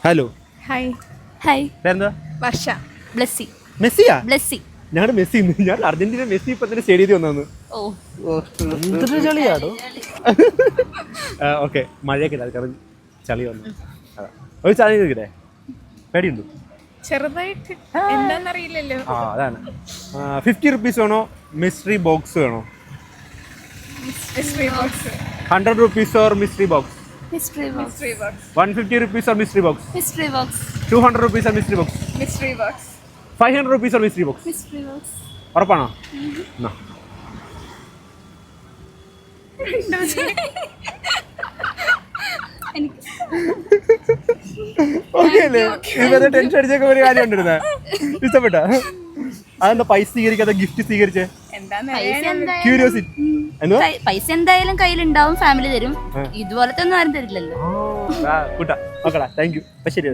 Hello, hi. Hi. പേരെന്താ? വർഷ. ബ്ലെസ്സി. മെസ്സിയാ? ബ്ലെസ്സി. ഞങ്ങളുടെ Messi. ഞാൻ അർജന്റീന മെസ്സി ഇപ്പൊ തന്നെ സ്റ്റേഡിയത്തിൽ വന്നു. ഓ എന്തൊരു ചളിയാടോ. ഓക്കെ, മഴയൊക്കെ ഇല്ല, അത് കാരണം ചളി വന്നു. അതാ ഒരു ചളി നിൽക്കട്ടെ, പേടിയുണ്ടോ? ചെറുതായിട്ട് എന്താന്നറിയില്ലല്ലോ. ആ അതാണ്. 50 റുപ്പീസ് വേണോ മിസ്റ്ററി ബോക്സ് വേണോ? Mystery box. 100 rupees or mystery box? Mystery box. Mystery box. 150 rupees or mystery box? Mystery box. 200 rupees or mystery box? Mystery box. 500 rupees or mystery box? Mystery box. ഉറപ്പാണോ? എന്നാ okay അല്ലേ? ഇവരെ tension അടിച്ചൊക്കെ ഒരു കാര്യം ഉണ്ടിരുന്നേ. ഇഷ്ടപ്പെട്ട അതെന്താ പൈസ സ്വീകരിക്കാതെ ഗിഫ്റ്റ് സ്വീകരിച്ചേ? ക്യൂരിയോസിറ്റി. എന്തുവാ? പൈസ എന്തായാലും കയ്യിലുണ്ടാവും, ഫാമിലി തരും. ഇതുപോലത്തെ ഒന്നും ആരും തരില്ലല്ലോ. കൂട്ടാ ഓക്കെടാ, താങ്ക് യു. അപ്പൊ ശരി.